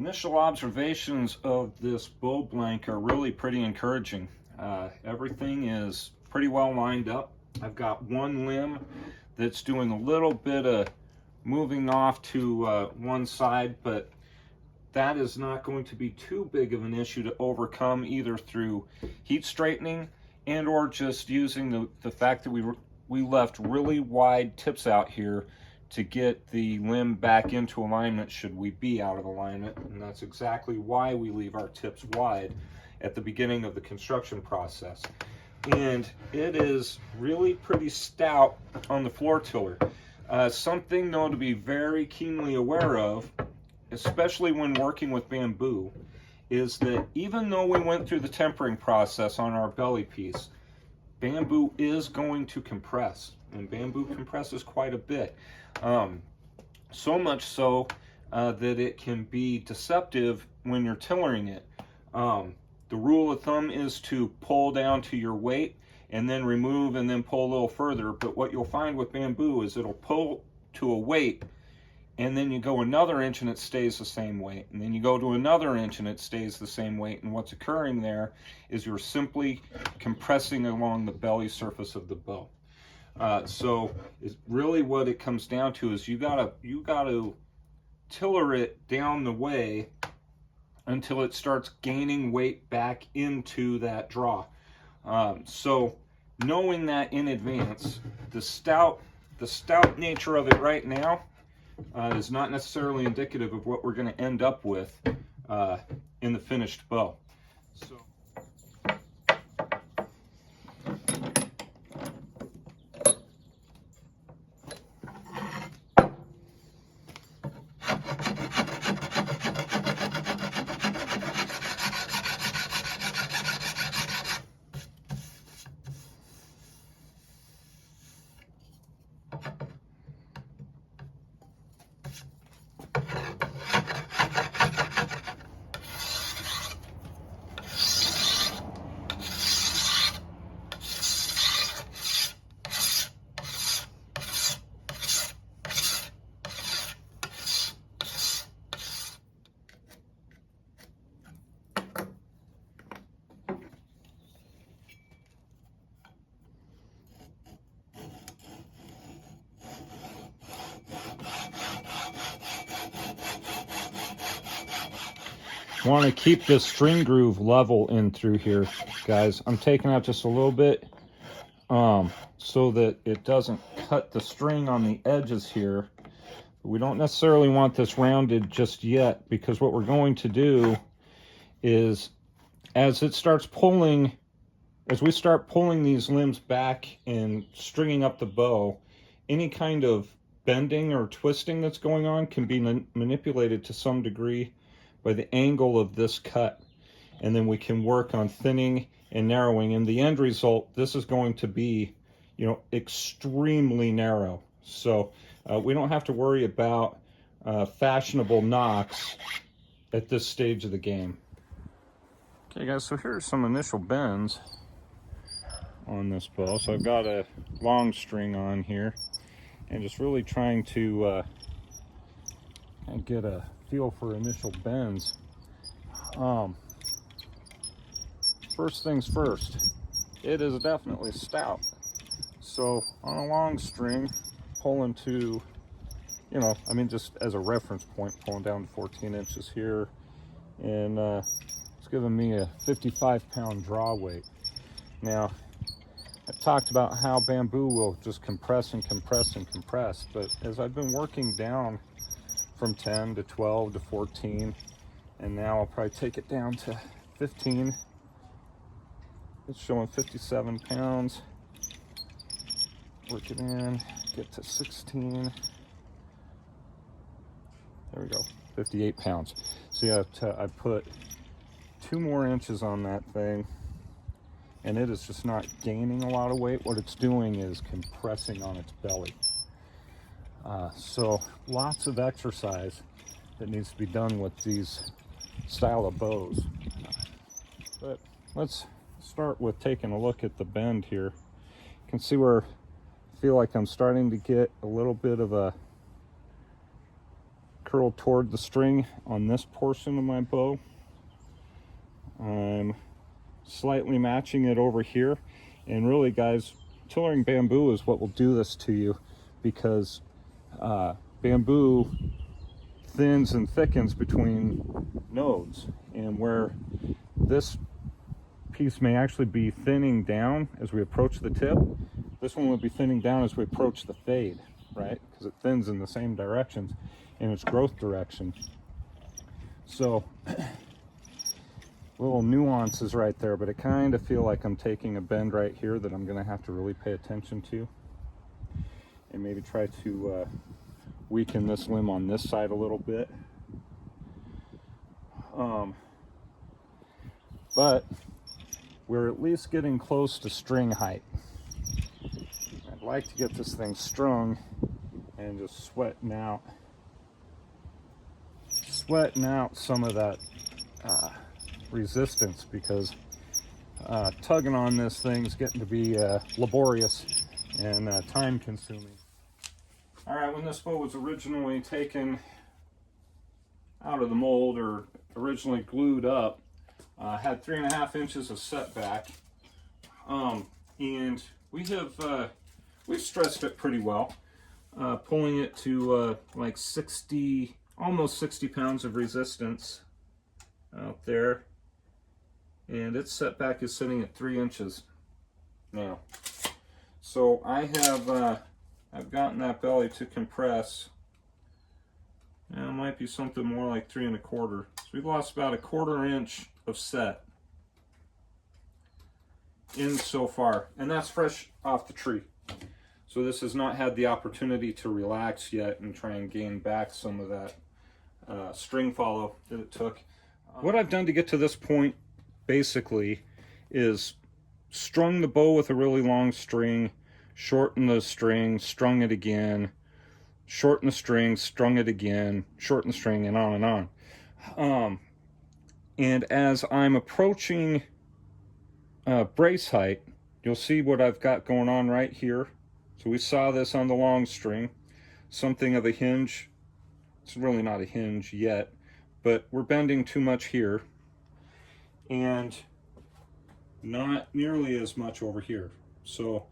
Initial observations of this bow blank are really pretty encouraging. Everything is pretty well lined up. I've got one limb that's doing a little bit of moving off to one side, but that is not going to be too big of an issue to overcome, either through heat straightening and or just using the fact that we left really wide tips out here to get the limb back into alignment should we be out of alignment. And that's exactly why we leave our tips wide at the beginning of the construction process. And it is really pretty stout on the floor tiller. Something though to be very keenly aware of, especially when working with bamboo, is that even though we went through the tempering process on our belly piece, bamboo is going to compress, and bamboo compresses quite a bit. So much so that it can be deceptive when you're tillering it. The rule of thumb is to pull down to your weight and then remove and then pull a little further. But what you'll find with bamboo is it'll pull to a weight and then you go another inch and it stays the same weight. And then you go to another inch and it stays the same weight. And what's occurring there is you're simply compressing along the belly surface of the bow. So it's really what it comes down to is you gotta tiller it down the way until it starts gaining weight back into that draw. So knowing that in advance, the stout nature of it right now is not necessarily indicative of what we're going to end up with in the finished bow. So want to keep this string groove level in through here, guys. I'm taking out just a little bit so that it doesn't cut the string on the edges here. We don't necessarily want this rounded just yet, because what we're going to do is as it starts pulling, as we start pulling these limbs back and stringing up the bow, any kind of bending or twisting that's going on can be manipulated to some degree by the angle of this cut, and then we can work on thinning and narrowing. And the end result, this is going to be, you know, extremely narrow. So we don't have to worry about fashionable knocks at this stage of the game. Okay guys, so here's some initial bends on this bow. So I've got a long string on here and just really trying to get a feel for initial bends. First things first, it is definitely stout. So on a long string, pulling to, you know, I mean, just as a reference point, pulling down to 14 inches here, and it's giving me a 55-pound draw weight. Now, I talked about how bamboo will just compress and compress and compress, but as I've been working down from 10 to 12 to 14, and now I'll probably take it down to 15. It's showing 57 pounds. Work it in, get to 16. There we go, 58 pounds. So yeah, I put 2 more inches on that thing, and it is just not gaining a lot of weight. What it's doing is compressing on its belly. So lots of exercise that needs to be done with these style of bows. But let's start with taking a look at the bend here. You can see where I feel like I'm starting to get a little bit of a curl toward the string on this portion of my bow. I'm slightly matching it over here, and really guys, tillering bamboo is what will do this to you, because bamboo thins and thickens between nodes, and where this piece may actually be thinning down as we approach the tip, this one will be thinning down as we approach the fade, right? Because it thins in the same directions in its growth direction. So little nuances right there, but I kind of feel like I'm taking a bend right here that I'm going to have to really pay attention to, and maybe try to weaken this limb on this side a little bit. But we're at least getting close to string height. I'd like to get this thing strung and just sweating out some of that resistance, because tugging on this thing is getting to be laborious and time consuming. All right, when this bow was originally taken out of the mold, or originally glued up, had 3.5 inches of setback, and we've stressed it pretty well, pulling it to like 60, almost 60 pounds of resistance out there, and its setback is sitting at 3 inches now. So I've gotten that belly to compress. Now it might be something more like 3 1/4. So we've lost about 1/4 inch of set in so far, and that's fresh off the tree. So this has not had the opportunity to relax yet and try and gain back some of that string follow that it took. What I've done to get to this point basically is strung the bow with a really long string, shorten the string, strung it again, shorten the string, strung it again, shorten the string, and on and on. And as I'm approaching brace height, you'll see what I've got going on right here. So we saw this on the long string, something of a hinge. It's really not a hinge yet, but we're bending too much here and not nearly as much over here. So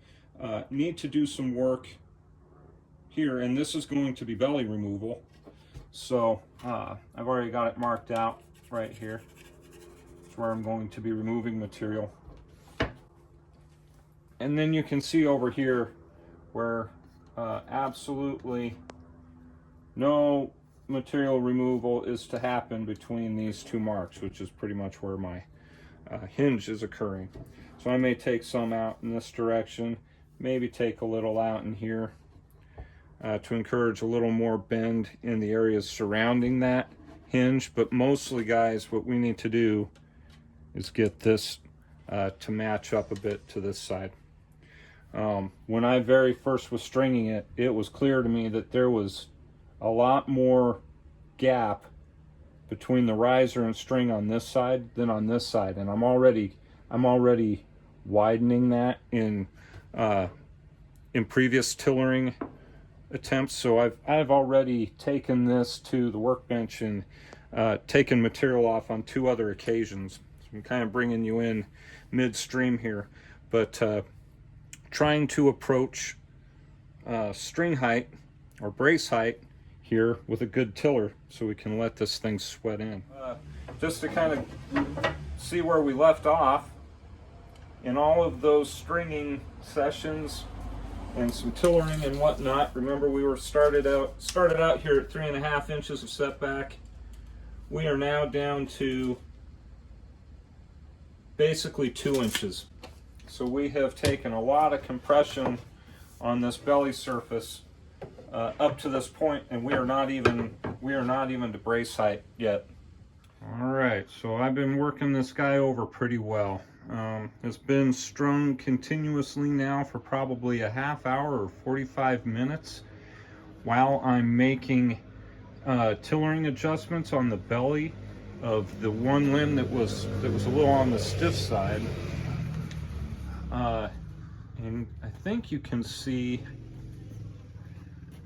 need to do some work here, and this is going to be belly removal. So I've already got it marked out right here. It's where I'm going to be removing material. And then you can see over here where absolutely no material removal is to happen between these two marks, which is pretty much where my hinge is occurring. So I may take some out in this direction, maybe take a little out in here to encourage a little more bend in the areas surrounding that hinge. But mostly, guys, what we need to do is get this to match up a bit to this side. When I very first was stringing it, it was clear to me that there was a lot more gap between the riser and string on this side than on this side, and I'm already widening that in previous tillering attempts. So I've already taken this to the workbench and taken material off on 2 other occasions. So I'm kind of bringing you in midstream here, but trying to approach string height or brace height here with a good tiller so we can let this thing sweat in. Just to kind of see where we left off in all of those stringing sessions and some tillering and whatnot. Remember, we were started out here at 3.5 inches of setback. We are now down to basically 2 inches. So we have taken a lot of compression on this belly surface up to this point, and we are not even to brace height yet. All right, so I've been working this guy over pretty well. It's been strung continuously now for probably a half hour or 45 minutes while I'm making tillering adjustments on the belly of the one limb that was a little on the stiff side. And I think you can see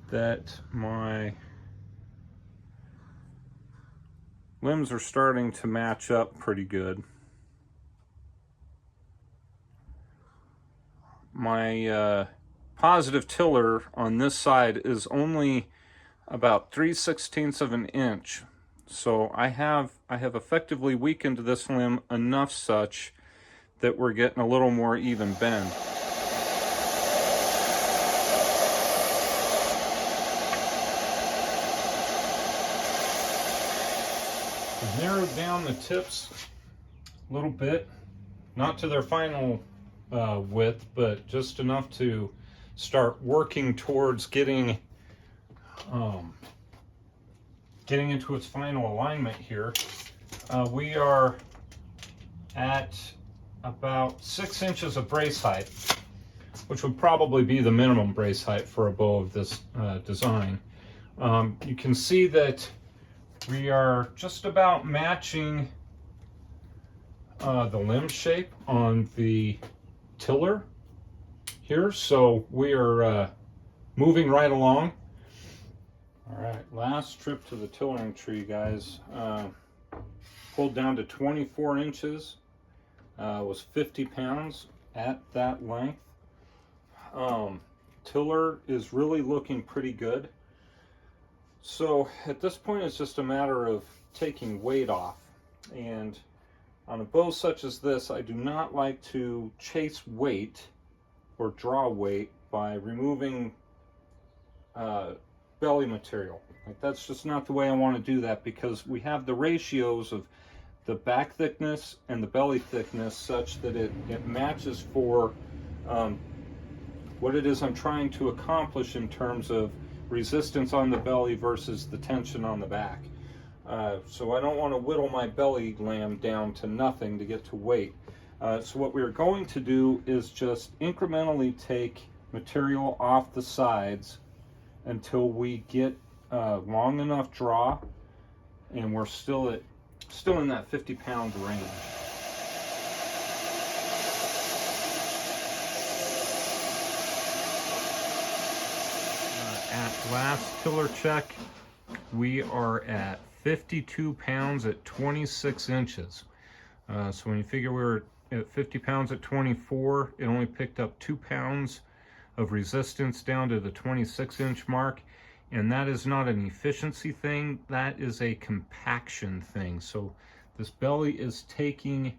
that my limbs are starting to match up pretty good. My positive tiller on this side is only about 3/16 of an inch. So I have effectively weakened this limb enough such that we're getting a little more even bend. I've narrowed down the tips a little bit, not to their final width, but just enough to start working towards getting into its final alignment here. We are at about 6 inches of brace height, which would probably be the minimum brace height for a bow of this design. You can see that we are just about matching the limb shape on the tiller here, so we are moving right along. All right, last trip to the tillering tree, guys. Pulled down to 24 inches, was 50 pounds at that length. Tiller is really looking pretty good. So at this point, it's just a matter of taking weight off. And on a bow such as this, I do not like to chase weight or draw weight by removing belly material. Like, that's just not the way I want to do that, because we have the ratios of the back thickness and the belly thickness such that it matches for what it is I'm trying to accomplish in terms of resistance on the belly versus the tension on the back. So I don't want to whittle my belly lamb down to nothing to get to weight. So what we're going to do is just incrementally take material off the sides until we get long enough draw, and we're still in that 50-pound range. At last tiller check, we are at 52 pounds at 26 inches. So when you figure we're at 50 pounds at 24, it only picked up 2 pounds of resistance down to the 26-inch mark. And that is not an efficiency thing, that is a compaction thing. So this belly is taking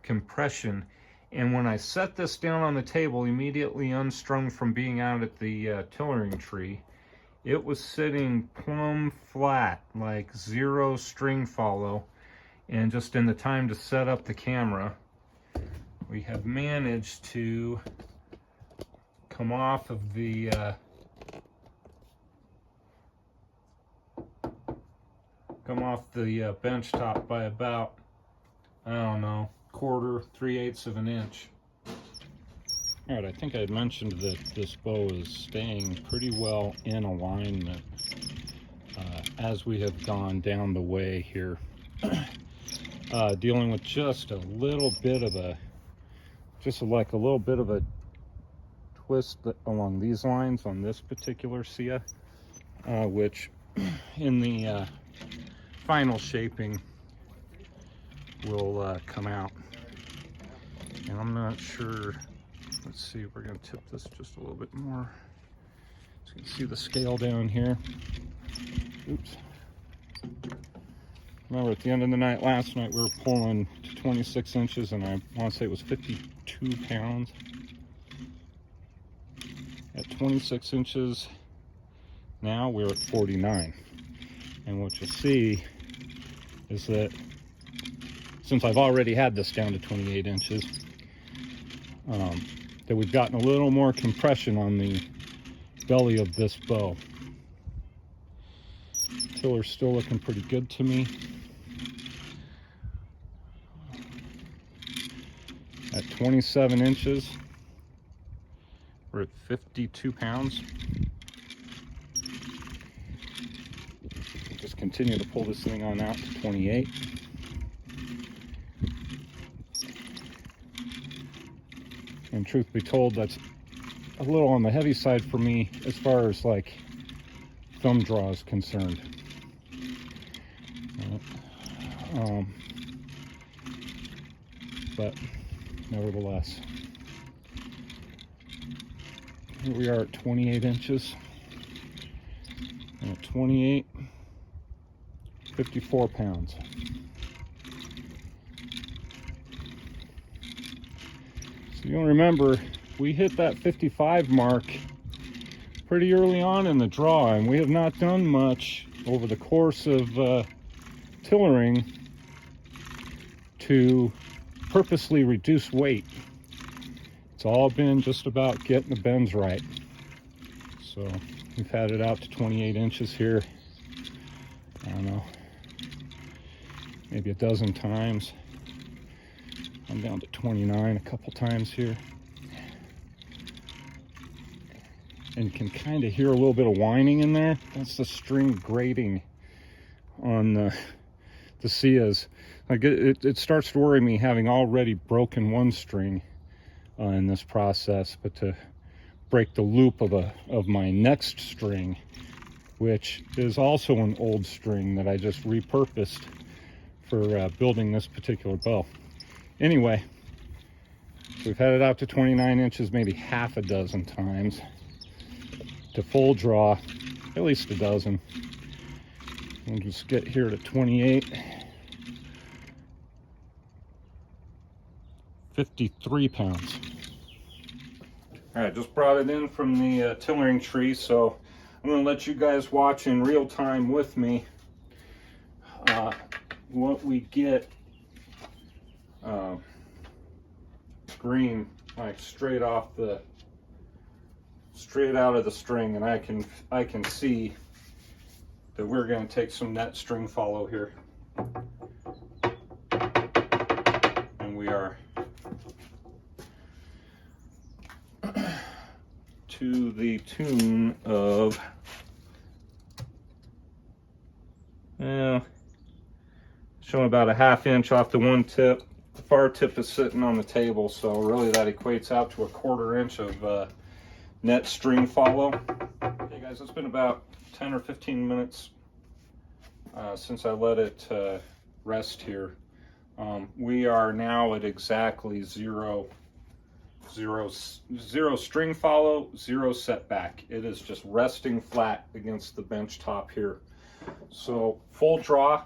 compression. And when I set this down on the table, immediately unstrung from being out at the tillering tree, it was sitting plumb flat, like zero string follow. And just in the time to set up the camera, we have managed to come off of the bench top by about, I don't know, 1/4, 3/8 of an inch. All right, I think I had mentioned that this bow is staying pretty well in alignment as we have gone down the way here. Dealing with just a little bit of a, twist along these lines on this particular Sia, which in the final shaping will come out. And I'm not sure, let's see, we're going to tip this just a little bit more so you can see the scale down here. Oops. Remember, at the end of the night last night, we were pulling to 26 inches, and I want to say it was 52 pounds. At 26 inches, now we're at 49. And what you'll see is that since I've already had this down to 28 inches, that we've gotten a little more compression on the belly of this bow. Tiller's still looking pretty good to me. At 27 inches, we're at 52 pounds. Just continue to pull this thing on out to 28. And truth be told, that's a little on the heavy side for me as far as like thumb draw is concerned. But nevertheless, here we are at 28 inches. And at 28, 54 pounds. So you'll remember, we hit that 55 mark pretty early on in the draw, and we have not done much over the course of tillering to purposely reduce weight. It's all been just about getting the bends right. So we've had it out to 28 inches here. I don't know, maybe a dozen times. I'm down to 29 a couple times here. And you can kind of hear a little bit of whining in there. That's the string grating on the Sias. Like it starts to worry me, having already broken one string in this process, but to break the loop of my next string, which is also an old string that I just repurposed for building this particular bow. Anyway, we've had it out to 29 inches maybe half a dozen times. To full draw, at least a dozen. We'll just get here to 28. 53 pounds. All right, just brought it in from the tillering tree, so I'm going to let you guys watch in real time with me what we get green, like straight out of the string, and I can see that we're going to take some net string follow here, and we are to the tune of showing about a ½ inch off the one tip. The far tip is sitting on the table, so really that equates out to a ¼ inch of net string follow. Okay guys, it's been about 10 or 15 minutes since I let it rest here. We are now at exactly zero string follow, 0 setback. It is just resting flat against the bench top here. So full draw,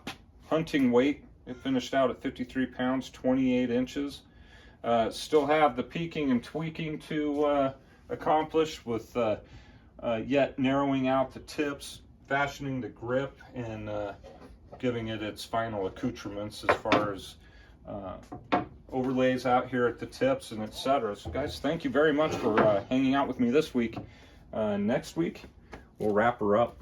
hunting weight, it finished out at 53 pounds, 28 inches. Still have the peaking and tweaking to accomplish with yet narrowing out the tips, fashioning the grip, and giving it its final accoutrements as far as overlays out here at the tips and etc. So guys, thank you very much for hanging out with me this week. Next week we'll wrap her up.